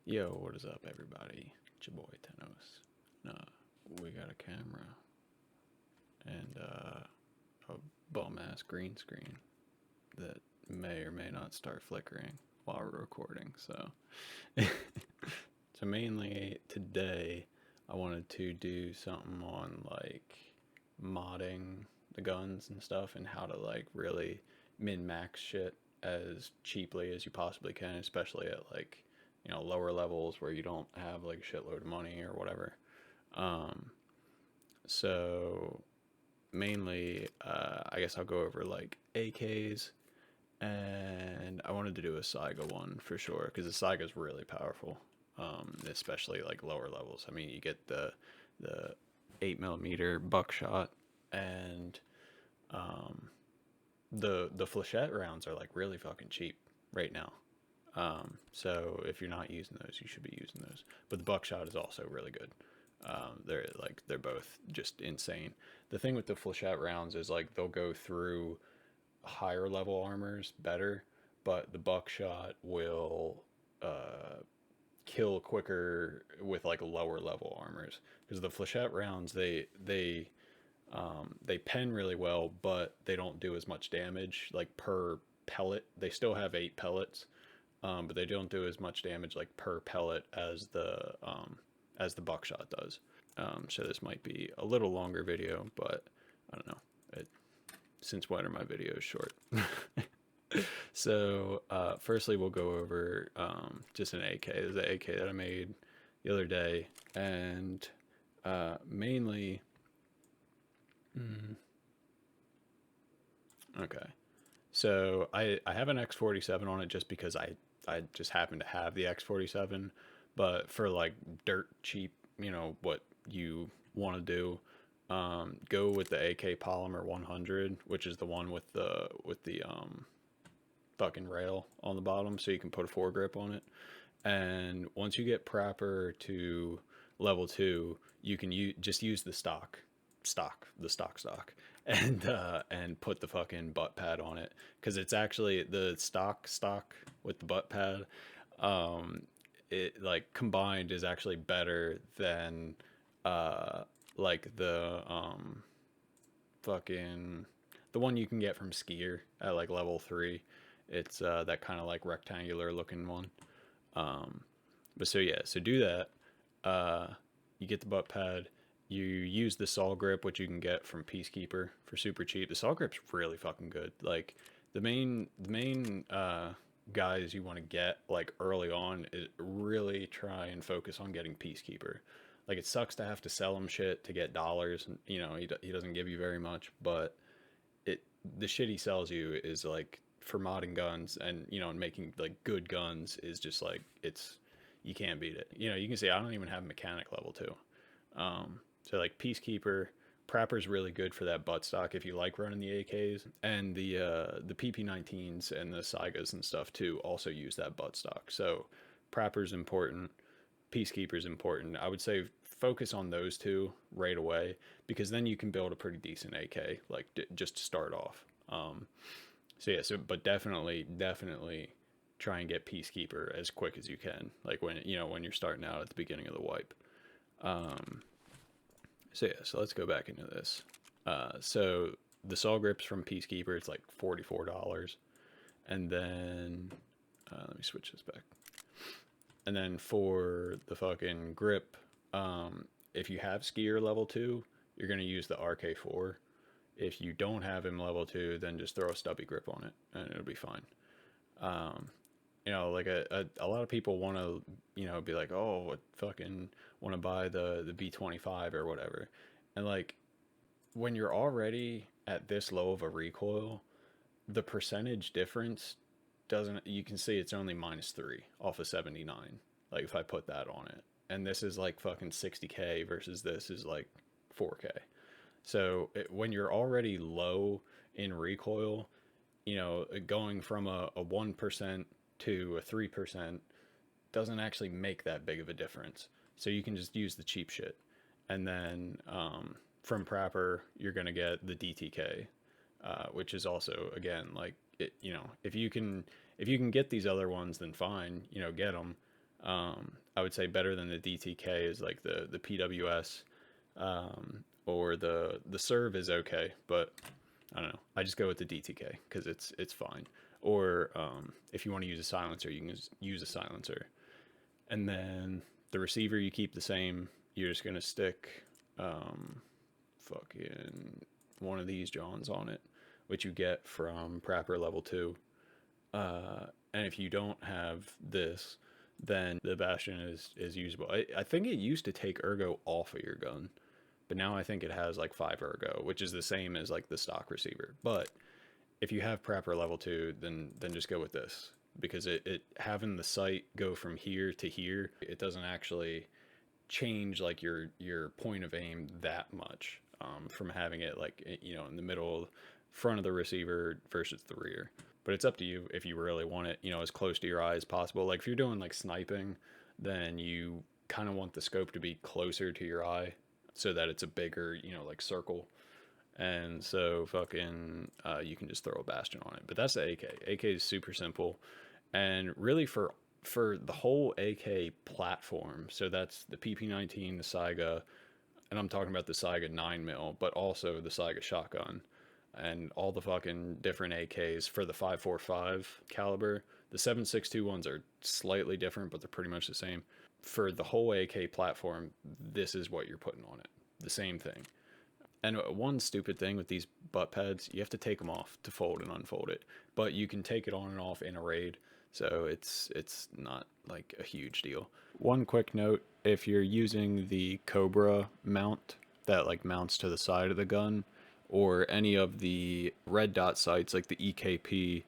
Yo, what is up, everybody? It's your boy Tenos. We got a camera and a bum ass green screen that may or may not start flickering while we're recording. So, so mainly today, I wanted to do something on like modding the guns and stuff and how to like really min max shit as cheaply as you possibly can, especially at like lower levels where you don't have like a shitload of money or whatever. Um, so mainly, I guess I'll go over like AKs, and I wanted to do a Saiga one for sure because the Saiga is really powerful, especially like lower levels. I mean, you get the 8 millimeter buckshot, and um, the flechette rounds are like really fucking cheap right now. So if you're not using those, you should be using those. But the buckshot is also really good. They're both just insane. The thing with the flechette rounds is like they'll go through higher level armors better, but the buckshot will kill quicker with like lower level armors because the flechette rounds they pen really well, but they don't do as much damage like per pellet. They still have 8 pellets, but they don't do as much damage like per pellet as the buckshot does. So this might be a little longer video, but I don't know. Since when are my videos short? So firstly, we'll go over just an AK. This is an AK that I made the other day, and mainly, okay. So I have an X47 on it just because I just happen to have the X47, but for like dirt cheap, what you want to do, go with the AK Polymer 100, which is the one with the fucking rail on the bottom, so you can put a foregrip on it. And once you get proper to level 2, you can just use the stock, and put the fucking butt pad on it because it's actually the stock with the butt pad. Um, it like combined is actually better than uh like the fucking the one you can get from Skier at like level 3. It's that kind of like rectangular looking one. Um, but so yeah, so do that. Uh, you get the butt pad. You use the saw grip, which you can get from Peacekeeper for super cheap. The saw grip's really fucking good. Like the main guys you want to get like early on is really try and focus on getting Peacekeeper. Like it sucks to have to sell him shit to get dollars, and he doesn't give you very much, but it the shit he sells you is like for modding guns and and making like good guns is just like it's you can't beat it. You can say I don't even have mechanic level 2. So like Peacekeeper, Prapper's really good for that butt stock if you like running the AKs, and the PP19s and the Saigas and stuff too also use that butt stock. So Prapper's important, Peacekeeper's important. I would say focus on those two right away because then you can build a pretty decent AK like just to start off. So yeah, but definitely try and get Peacekeeper as quick as you can. Like when you're starting out at the beginning of the wipe. Um, so yeah, so let's go back into this. So the saw grips from Peacekeeper, it's like $44, and then let me switch this back. And then for the fucking grip, if you have Skier level 2, you're gonna use the RK4. If you don't have him level 2, then just throw a stubby grip on it, and it'll be fine. Um, like a lot of people want to, be like, oh, what fucking want to buy the B25 or whatever, and like when you're already at this low of a recoil, the percentage difference doesn't. You can see it's only -3 off of 79. Like if I put that on it, and this is like fucking 60K versus this is like 4K. So when you're already low in recoil, going from a 1% to a 3% doesn't actually make that big of a difference. So you can just use the cheap shit. And then from Prapper, you're going to get the DTK, which is also, again, like, if you can get these other ones, then fine, get them. I would say better than the DTK is like the PWS, or the serve is okay, but I don't know. I just go with the DTK because it's fine. Or if you want to use a silencer, you can just use a silencer. And then the receiver you keep the same. You're just gonna stick fucking one of these Johns on it, which you get from Prapor level 2. And if you don't have this, then the Bastion is usable. I think it used to take ergo off of your gun, but now I think it has like 5 ergo, which is the same as like the stock receiver. But if you have Prapor level 2, then just go with this, because it having the sight go from here to here, it doesn't actually change like your point of aim that much, from having it like, you know, in the middle front of the receiver versus the rear. But it's up to you if you really want it, you know, as close to your eye as possible. Like if you're doing like sniping, then you kind of want the scope to be closer to your eye so that it's a bigger, you know, like circle. And so fucking you can just throw a Bastion on it. But that's the AK. AK is super simple, and really for the whole AK platform. So that's the PP19, the Saiga, and I'm talking about the Saiga 9mm, but also the Saiga shotgun, and all the fucking different AKs for the 5.45 caliber. The 7.62 ones are slightly different, but they're pretty much the same. For the whole AK platform, this is what you're putting on it. The same thing. And one stupid thing with these butt pads, you have to take them off to fold and unfold it. But you can take it on and off in a raid, so it's not like a huge deal. One quick note, if you're using the Cobra mount that like mounts to the side of the gun, or any of the red dot sights like the EKP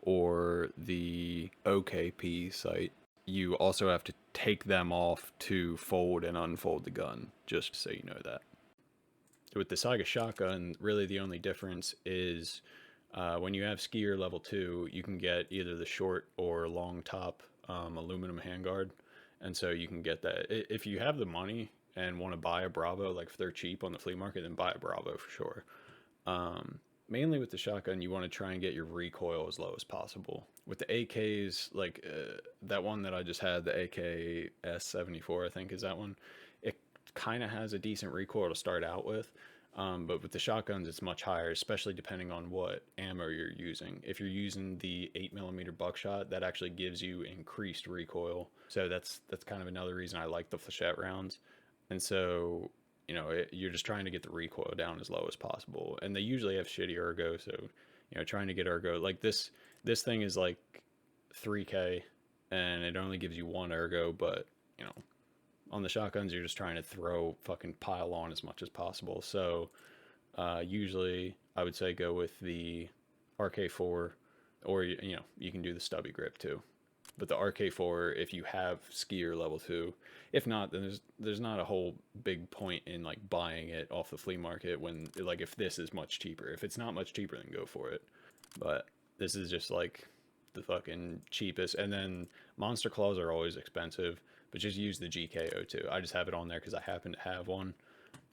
or the OKP sight, you also have to take them off to fold and unfold the gun, just so you know that. With the Saiga shotgun, really the only difference is when you have skier level 2, you can get either the short or long top aluminum handguard. And so you can get that. If you have the money and want to buy a Bravo, like if they're cheap on the flea market, then buy a Bravo for sure. Mainly with the shotgun, you want to try and get your recoil as low as possible. With the AKs, like that one that I just had, the AK S74, I think is that one, it kind of has a decent recoil to start out with. But with the shotguns, it's much higher, especially depending on what ammo you're using. If you're using the 8mm buckshot, that actually gives you increased recoil. So that's kind of another reason I like the flechette rounds. And so, you know, you're just trying to get the recoil down as low as possible. And they usually have shitty ergo, so, you know, trying to get ergo. Like this thing is like 3K, and it only gives you 1 ergo, but, you know, on the shotguns, you're just trying to throw fucking pile on as much as possible. So usually I would say go with the RK4, or, you know, you can do the stubby grip too. But the RK4, if you have skier level 2, if not, then there's not a whole big point in like buying it off the flea market, when like if this is much cheaper. If it's not much cheaper, then go for it. But this is just like the fucking cheapest. And then monster claws are always expensive, but just use the GKO2. I just have it on there because I happen to have one.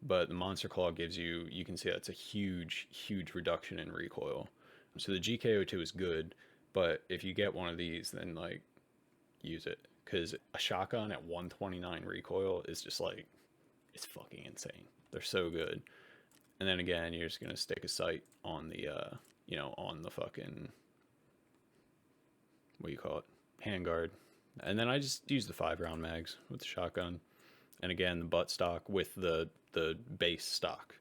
But the monster claw gives you, you can see that's a huge reduction in recoil. So the GKO2 is good, but if you get one of these, then like use it, because a shotgun at 129 recoil is just like, it's fucking insane. They're so good. And then again, you're just gonna stick a sight on the you know, on the fucking, what do you call it, handguard. And then I just use the 5-round mags with the shotgun, and again the butt stock with the base stock,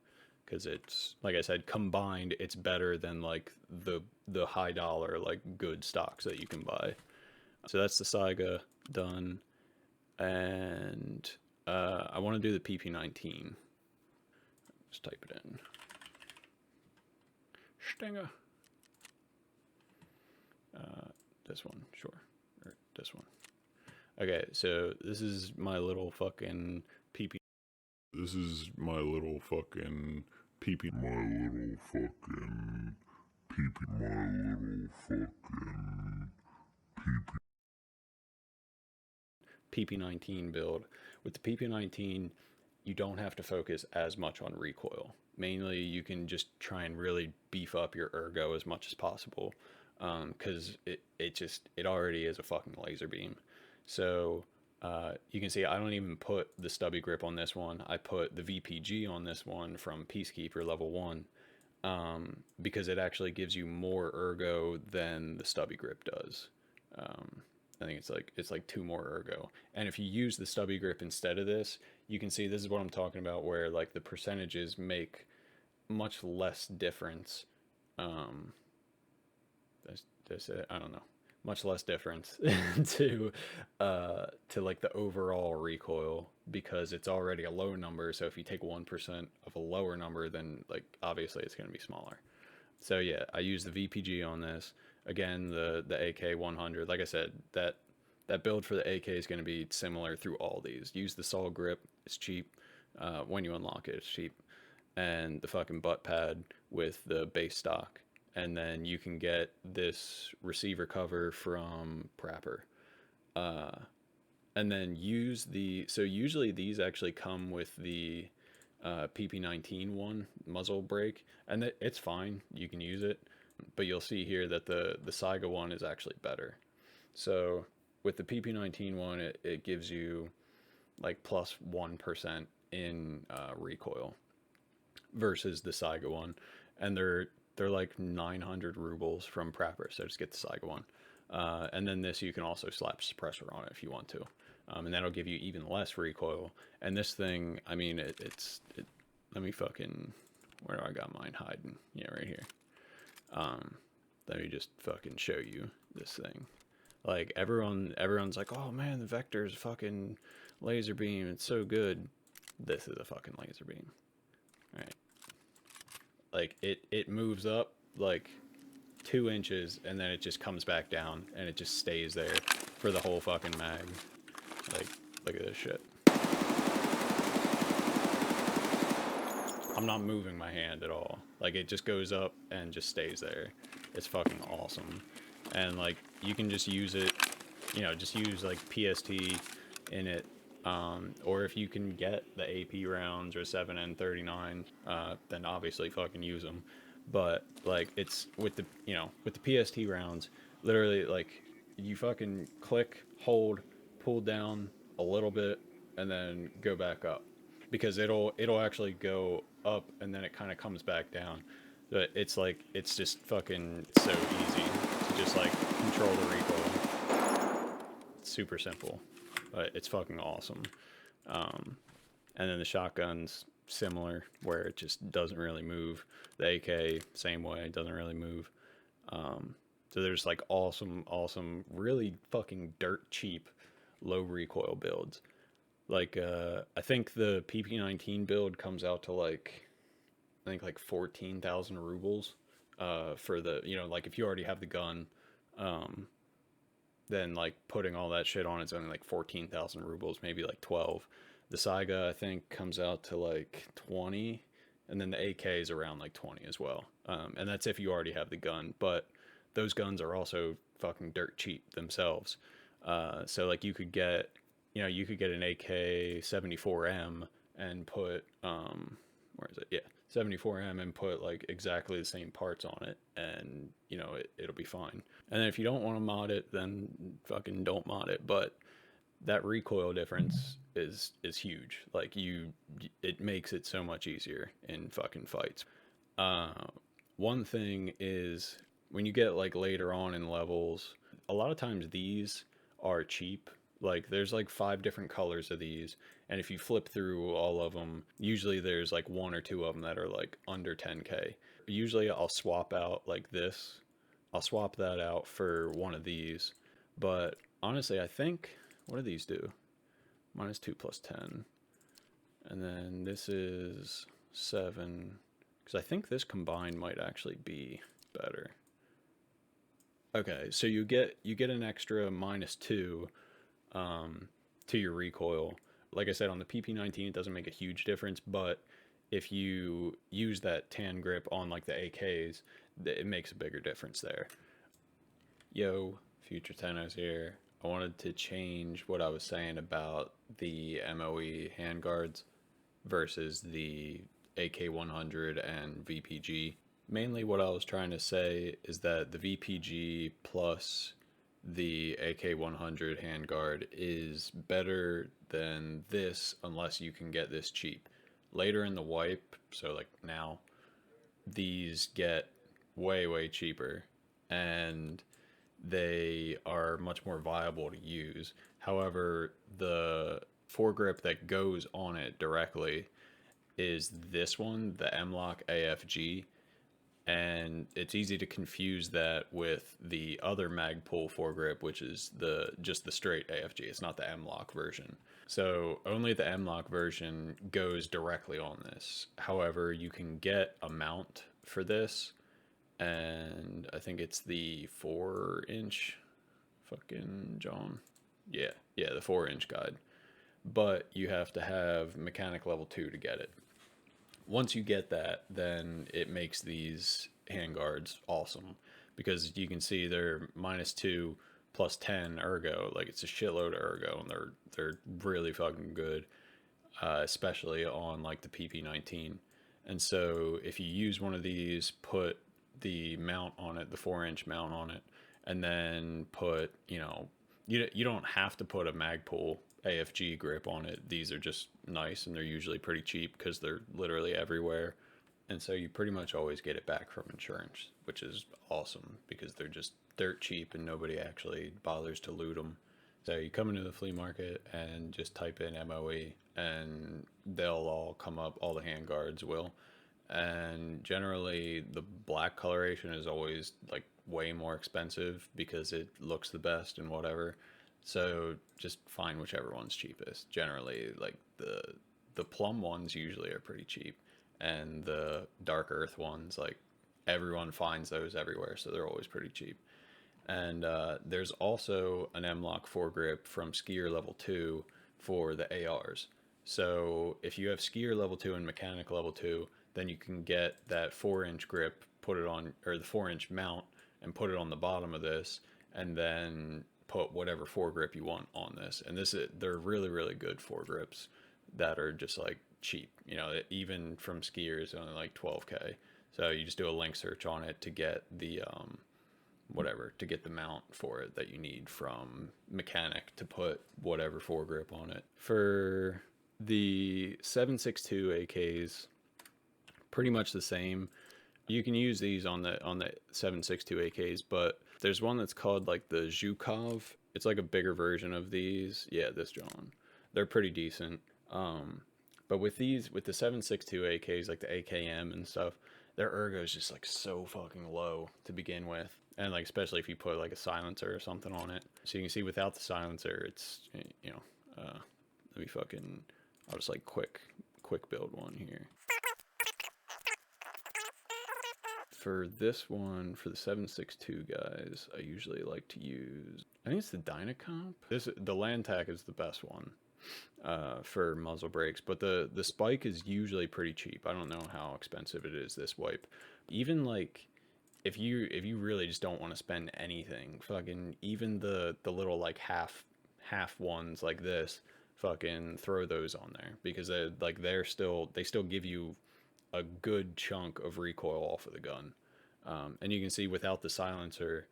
because it's, like I said, combined it's better than like the high dollar like good stocks that you can buy. So that's the Saiga done, and I want to do the PP19. Just type it in. Stinger. This one, sure, or this one. Okay, so this is my little fucking PP. This is my little fucking PP. My little fucking PP. My little fucking PP. PP19 build. With the PP19, you don't have to focus as much on recoil. Mainly, you can just try and really beef up your ergo as much as possible, because it already is a fucking laser beam. So You can see I don't even put the stubby grip on this one. I put the VPG on this one from Peacekeeper level 1, because it actually gives you more ergo than the stubby grip does. I think it's like 2 more ergo. And if you use the stubby grip instead of this, you can see this is what I'm talking about, where like the percentages make much less difference. Um, that's it. I don't know. Much less difference to like the overall recoil, because it's already a low number. So if you take 1% of a lower number, then like obviously it's going to be smaller. So yeah, I use the VPG on this. Again, the AK 100. Like I said, that build for the AK is going to be similar through all these. Use the saw grip. It's cheap. When you unlock it, it's cheap. And the fucking butt pad with the base stock. And then you can get this receiver cover from Prapper. Uh, and then use the, so usually these actually come with the PP19 one, muzzle brake, and it's fine. You can use it, but you'll see here that the Saiga one is actually better. So with the PP19 one, it gives you like plus 1% in recoil versus the Saiga one, and they're like 900 rubles from Prapper. So just get the Saiga one, and then this you can also slap suppressor on it if you want to, and that'll give you even less recoil. And this thing, I mean, let me fucking, where do I got mine hiding? Yeah, right here. Let me just fucking show you this thing. Like everyone's like, oh man, the Vector's fucking laser beam. It's so good. This is a fucking laser beam. All right. Like it moves up like 2 inches and then it just comes back down and it just stays there for the whole fucking mag. Like, look at this shit. I'm not moving my hand at all. Like, it just goes up and just stays there. It's fucking awesome. And like, you can just use it, you know, just use like PST in it. Or if you can get the AP rounds or 7N39, then obviously fucking use them. But like, it's with the, you know, with the PST rounds, literally like you fucking click, hold, pull down a little bit, and then go back up, because it'll actually go up and then it kind of comes back down. But it's like, it's just fucking so easy to just like control the recoil. It's super simple, but it's fucking awesome. And then the shotgun's similar, where it just doesn't really move. The AK, same way, doesn't really move. So there's like awesome, really fucking dirt cheap, low recoil builds. Like, I think the PP19 build comes out to like, I think like 14,000 rubles, for the, you know, like if you already have the gun, then like putting all that shit on it's only like 14,000 rubles, maybe like 12. The Saiga, I think, comes out to like 20, and then the AK is around like 20 as well. And that's if you already have the gun, but those guns are also fucking dirt cheap themselves. So like you could get, you know, you could get an AK 74M and put, where is it? Yeah, 74M, and put like exactly the same parts on it, and you know, it'll be fine. And then if you don't want to mod it, then fucking don't mod it. But that recoil difference is huge. Like it makes it so much easier in fucking fights. One thing is, when you get like later on in levels, a lot of times these are cheap. Like there's like 5 different colors of these, and if you flip through all of them, usually there's like 1 or 2 of them that are like under 10k. Usually I'll swap out like this. I'll swap that out for one of these. But honestly, I think, what do these do? -2 + 10. And then this is 7. Because I think this combined might actually be better. Okay, so you get an extra -2 to your recoil. Like I said, on the PP19 it doesn't make a huge difference, but if you use that tan grip on like the AKs, it makes a bigger difference there. Yo, Future Tenno's here. I wanted to change what I was saying about the MOE handguards versus the AK100 and VPG. Mainly what I was trying to say is that the VPG plus the AK-100 handguard is better than this unless you can get this cheap. Later in the wipe, so like now, these get way cheaper, and they are much more viable to use. However, the foregrip that goes on it directly is this one, the M-Lock AFG, and it's easy to confuse that with the other Magpul foregrip, which is just the straight AFG. It's not the M-Lock version. So only the M-Lock version goes directly on this. However, you can get a mount for this, and I think it's the 4-inch fucking John. Yeah, the 4-inch guide. But you have to have mechanic level 2 to get it. Once you get that, then it makes these handguards awesome, because you can see they're -2 +10 ergo. Like, it's a shitload of ergo, and they're really fucking good, especially on like the PP19. And so if you use one of these, put the mount on it, the 4-inch mount on it, and then put, you don't have to put a Magpul AFG grip on it. These are just nice, and they're usually pretty cheap because they're literally everywhere. And so you pretty much always get it back from insurance, which is awesome because they're just dirt cheap and nobody actually bothers to loot them. So you come into the flea market and just type in MOE, and they'll all come up, all the handguards will. And generally the black coloration is always like way more expensive because it looks the best and whatever. So just find whichever one's cheapest. Generally, like the plum ones usually are pretty cheap, and the dark earth ones, like, everyone finds those everywhere, so they're always pretty cheap. And there's also an M-Lock foregrip from skier level 2 for the ARs. So if you have skier level 2 and mechanic level 2, then you can get that 4-inch grip, put it on, or the 4-inch mount, and put it on the bottom of this, and then put whatever foregrip you want on this. And they're really good foregrips that are just like cheap. Even from skiers, only like 12K. So you just do a link search on it to get the to get the mount for it that you need from mechanic to put whatever foregrip on it. For the 7.62 AKs, pretty much the same. You can use these on the 7.62 AKs, but there's one that's called like the Zhukov. It's like a bigger version of these. Yeah, this John. They're pretty decent. But with the 7.62 AKs, like the AKM and stuff, their ergo is just like so fucking low to begin with. And like, especially if you put like a silencer or something on it. So you can see without the silencer, it's, let me fucking, I'll just like quick build one here. For this one, for the 7.62 guys, I usually like to use, I think it's the Dynacomp. The Landtac is the best one for muzzle brakes, but the spike is usually pretty cheap. I don't know how expensive it is this wipe. Even like, if you really just don't want to spend anything, fucking even the little like half ones like this, fucking throw those on there, because they still give you a good chunk of recoil off of the gun. And you can see without the silencer,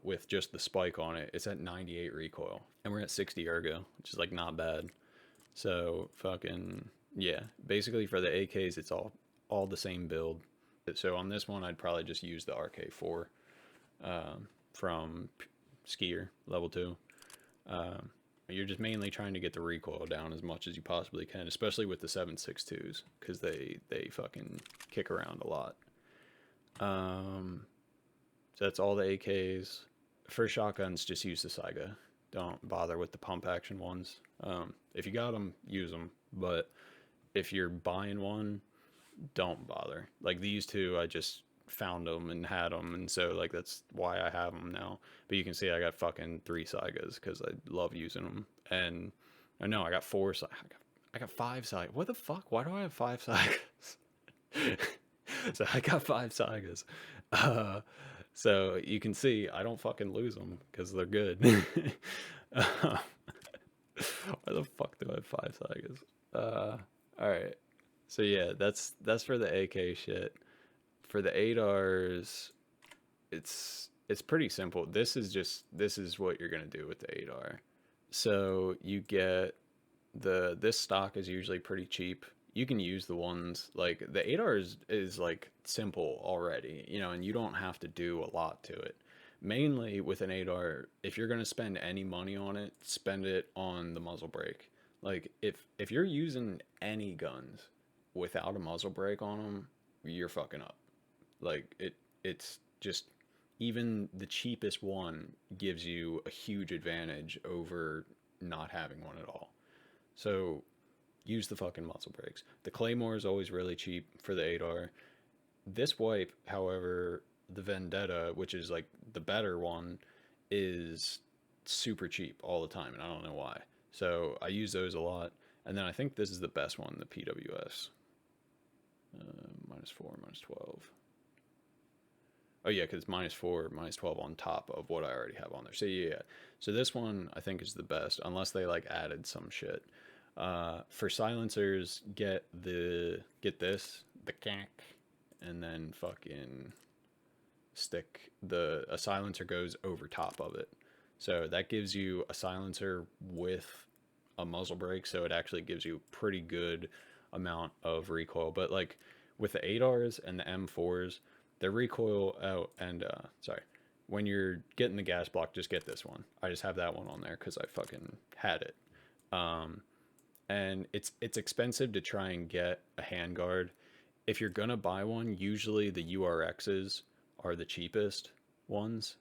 with just the spike on it, it's at 98 recoil, and we're at 60 ergo, which is like not bad. So fucking yeah, basically for the AKs, it's all the same build. So on this one, I'd probably just use the RK4 from skier level 2. You're just mainly trying to get the recoil down as much as you possibly can, especially with the 7.62s, because they fucking kick around a lot. So that's all the AKs. For shotguns, just use the Saiga. Don't bother with the pump action ones. If you got them, use them. But if you're buying one, don't bother. Like these two, I just found them and had them, and so like that's why I have them now. But you can see I got fucking 3 Saigas because I love using them. And I know I got 4 I got 5 Saigas. What the fuck? Why do I have 5 Saigas? So I got 5 Saigas. So you can see I don't fucking lose them because they're good. Why the fuck do I have 5 Saigas? Alright. So yeah, that's for the AK shit. For the ADARs, it's it's pretty simple. This is what you're gonna do with the ADAR. So you get this stock is usually pretty cheap. You can use the ones like the ADAR is like simple already, you know, and you don't have to do a lot to it. Mainly with an ADAR, if you're gonna spend any money on it, spend it on the muzzle brake. Like if you're using any guns without a muzzle brake on them, you're fucking up. Like it's just even the cheapest one gives you a huge advantage over not having one at all. So use the fucking muzzle brakes. The Claymore is always really cheap for the ADAR. This wipe, however, the Vendetta, which is like the better one, is super cheap all the time, and I don't know why. So I use those a lot. And then I think this is the best one, the PWS. -4, -12. Oh yeah, because it's -4, -12 on top of what I already have on there. So yeah, so this one I think is the best, unless they like added some shit. For silencers, get this, the cack, and then fucking stick a silencer goes over top of it. So that gives you a silencer with a muzzle brake, so it actually gives you pretty good amount of recoil. But like with the ADARs and the M4s, their recoil out and sorry, when you're getting the gas block, just get this one. I just have that one on there because I fucking had it. And it's expensive to try and get a handguard. If you're gonna buy one, usually the URXs are the cheapest ones.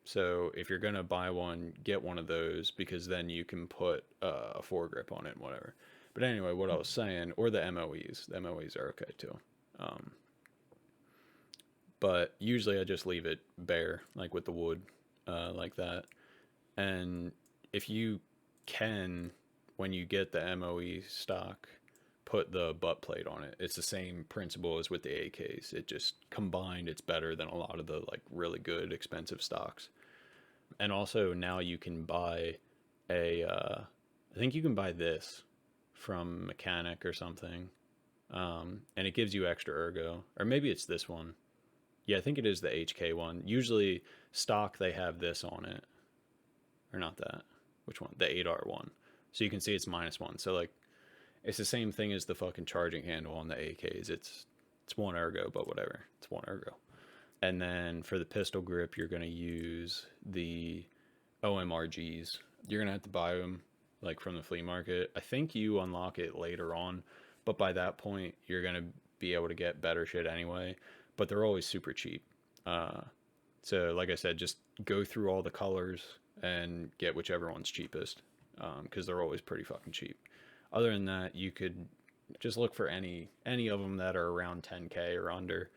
So if you're gonna buy one, get one of those because then you can put a foregrip on it and whatever. But anyway, what I was saying, or the MOEs. The MOEs are okay too. But usually I just leave it bare, like with the wood, like that. And if you can, when you get the MOE stock, put the butt plate on it. It's the same principle as with the AKs. It just combined, it's better than a lot of the like really good expensive stocks. And also now you can buy I think you can buy this from Mechanic or something, and it gives you extra ergo, or maybe it's this one. Yeah, I think it is the HK one. Usually stock they have this on it, or not that. Which one? The 8R one. So you can see it's -1. So like, it's the same thing as the fucking charging handle on the AKs. It's one ergo, but whatever. It's one ergo. And then for the pistol grip, you're gonna use the OMRGs. You're gonna have to buy them like from the flea market. I think you unlock it later on, but by that point, you're gonna be able to get better shit anyway. But they're always super cheap. So like I said, just go through all the colors and get whichever one's cheapest, because they're always pretty fucking cheap. Other than that, you could just look for any of them that are around 10K or under,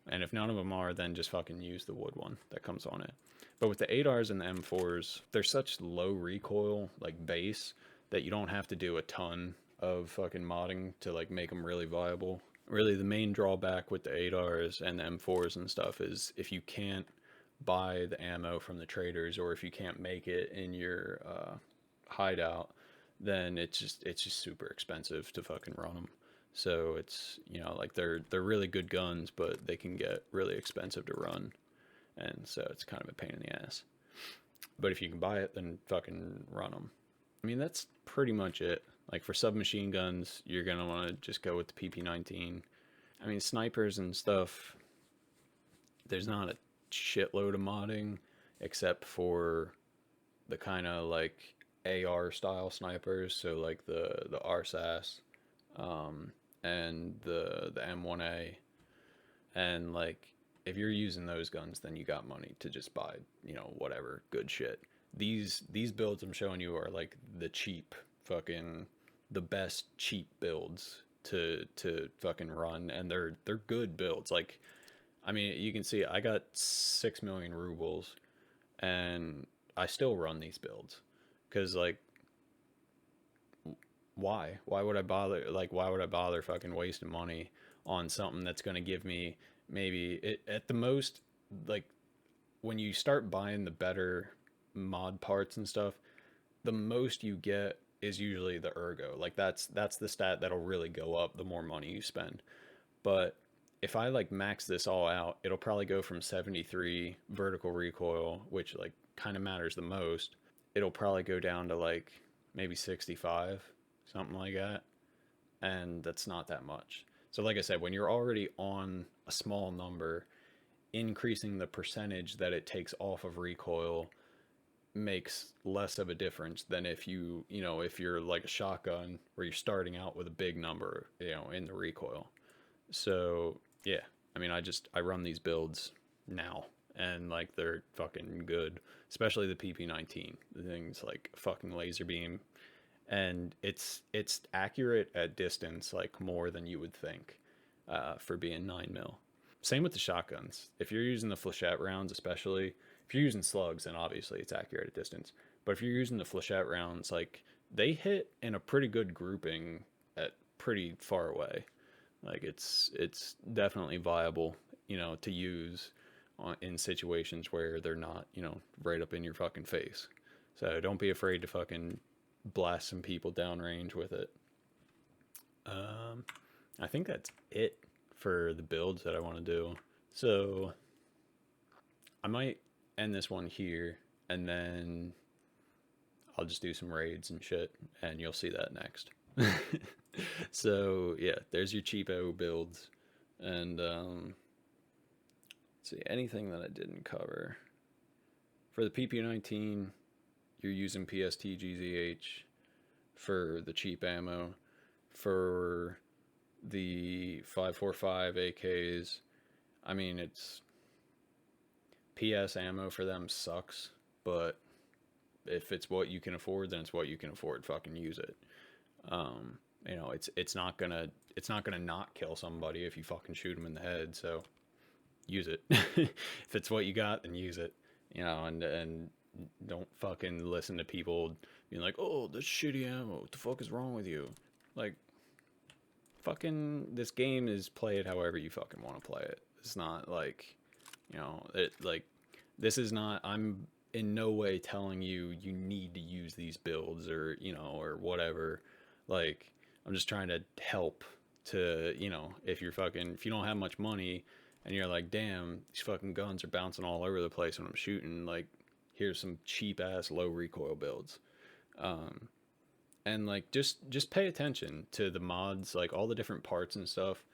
and if none of them are, then just fucking use the wood one that comes on it. But with the ADARs and the M4s, they're such low recoil, like base, that you don't have to do a ton of fucking modding to like make them really viable. Really, the main drawback with the ADARs and the M4s and stuff is if you can't buy the ammo from the traders, or if you can't make it in your hideout, then it's just super expensive to fucking run them. So it's, you know, like they're really good guns, but they can get really expensive to run, and so it's kind of a pain in the ass. But if you can buy it, then fucking run them. I mean, that's pretty much it. Like for submachine guns, you're gonna want to just go with the PP-19. I mean, snipers and stuff, there's not a shitload of modding except for the kind of like AR style snipers, so like the RSAS, and the M1A, and like if you're using those guns, then you got money to just buy, you know, whatever good shit. These builds I'm showing you are like the cheap fucking, the best cheap builds to fucking run, and they're good builds. Like, I mean, you can see I got 6 million rubles, and I still run these builds because like, why would I bother, like why would I bother fucking wasting money on something that's going to give me maybe it, at the most, like when you start buying the better mod parts and stuff, the most you get is usually the ergo. Like that's the stat that'll really go up the more money you spend. But if I like max this all out, it'll probably go from 73 vertical recoil, which like kind of matters the most. It'll probably go down to like maybe 65, something like that. And that's not that much. So like I said, when you're already on a small number, increasing the percentage that it takes off of recoil makes less of a difference than if if you're like a shotgun where you're starting out with a big number, in the recoil. So yeah, I mean, I run these builds now, and like they're fucking good, especially the PP19. The thing's like a fucking laser beam, and it's accurate at distance like more than you would think, for being 9 mil. Same with the shotguns. If you're using the flechette rounds, especially if you're using slugs, then obviously it's accurate at distance. But if you're using the flechette rounds, like they hit in a pretty good grouping at pretty far away. Like it's definitely viable, to use in situations where they're not, right up in your fucking face. So don't be afraid to fucking blast some people downrange with it. I think that's it for the builds that I want to do. So I might end this one here, and then I'll just do some raids and shit, and you'll see that next. So yeah, there's your cheapo builds, and let's see, anything that I didn't cover for the PP19. You're using PSTGZH for the cheap ammo. For the 545 AKs, I mean, it's PS ammo for them sucks, but if it's what you can afford, then it's what you can afford. Fucking use it. It's not gonna not kill somebody if you fucking shoot them in the head. So use it. If it's what you got, then use it. And don't fucking listen to people being like, "Oh, this shitty ammo. What the fuck is wrong with you?" Like, fucking, this game is play it however you fucking want to play it. It's not like, this is not. I'm in no way telling you need to use these builds or or whatever. Like, I'm just trying to help to, if you don't have much money and you're like, damn, these fucking guns are bouncing all over the place when I'm shooting, like, here's some cheap ass low recoil builds. And like, just pay attention to the mods, like all the different parts and stuff.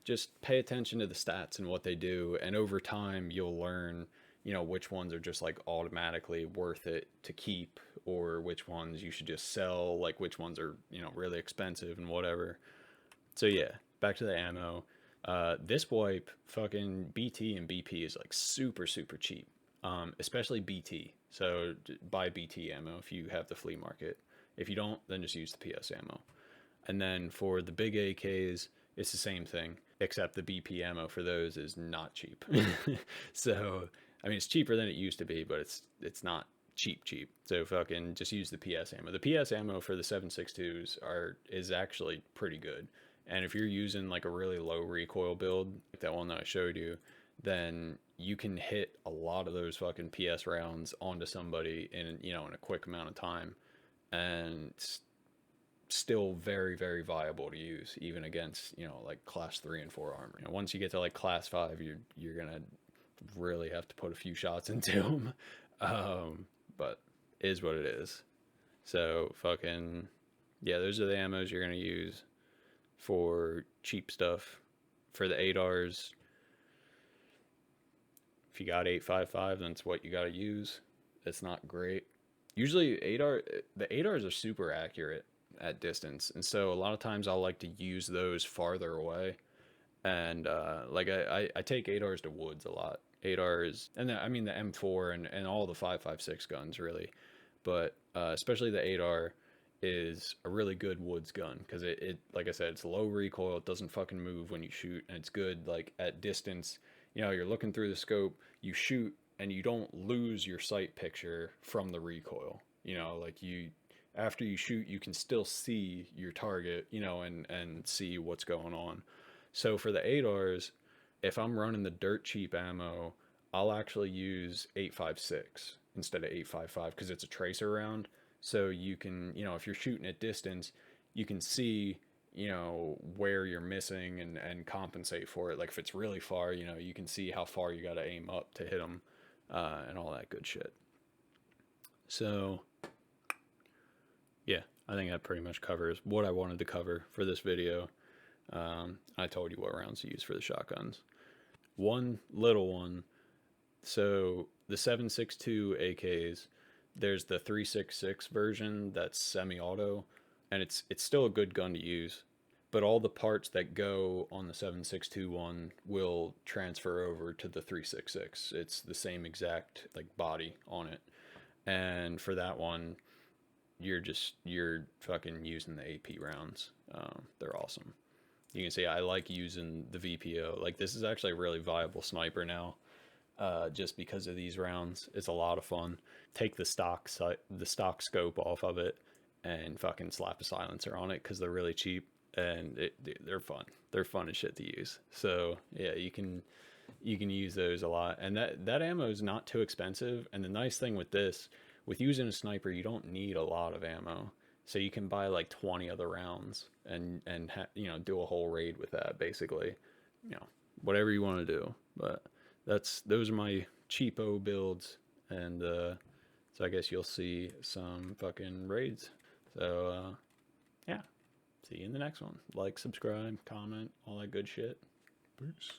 Just pay attention to the stats and what they do, and over time you'll learn, which ones are just like automatically worth it to keep, or which ones you should just sell, like which ones are, really expensive and whatever. So yeah, back to the ammo. This wipe, fucking BT and BP is like super super cheap, especially BT. So buy BT ammo if you have the flea market. If you don't, then just use the PS ammo. And then for the big AKs, it's the same thing, except the BP ammo for those is not cheap. So I mean, it's cheaper than it used to be, but it's not cheap. So fucking just use the PS ammo. The PS ammo for the 7.62s is actually pretty good. And if you're using like a really low recoil build, like that one that I showed you, then you can hit a lot of those fucking PS rounds onto somebody in a quick amount of time, and it's still very very viable to use even against like class 3 and 4 armor. Once you get to like class 5, you're gonna really have to put a few shots into them. But is what it is. So fucking yeah, those are the ammos you're gonna use for cheap stuff. For the ADARs, if you got 855, then it's what you got to use. It's not great. Usually the ADARs are super accurate at distance, and so a lot of times I'll like to use those farther away. And like I take ADARs to woods a lot. ADARs, and I mean the M4 and all the 556 guns really, but especially the ADAR is a really good woods gun because it like I said, it's low recoil, it doesn't fucking move when you shoot, and it's good like at distance. You're looking through the scope, you shoot, and you don't lose your sight picture from the recoil. Like after you shoot, you can still see your target, and see what's going on. So for the ADARs, if I'm running the dirt cheap ammo, I'll actually use 856 instead of 855 because it's a tracer round. So you can, if you're shooting at distance, you can see you know, where you're missing and compensate for it. Like if it's really far, you know, you can see how far you got to aim up to hit them, and all that good shit. So yeah, I think that pretty much covers what I wanted to cover for this video. I told you what rounds to use for the shotguns. One little one. So the 7.62 AKs, there's the 3.66 version that's semi-auto, and it's still a good gun to use. But all the parts that go on the 7.62 one will transfer over to the 3.66. It's the same exact like body on it, and for that one, you're fucking using the AP rounds. They're awesome. You can see I like using the VPO. Like this is actually a really viable sniper now, just because of these rounds. It's a lot of fun. Take the stock scope off of it and fucking slap a silencer on it because they're really cheap, and they're fun. They're fun as shit to use. So yeah, you can use those a lot, and that ammo is not too expensive. And the nice thing with this, with using a sniper, you don't need a lot of ammo. So you can buy like 20 other rounds and you know, do a whole raid with that, basically. You know, whatever you want to do. But those are my cheapo builds, and so I guess you'll see some fucking raids. So yeah, see you in the next one. Like, subscribe, comment, all that good shit. Peace.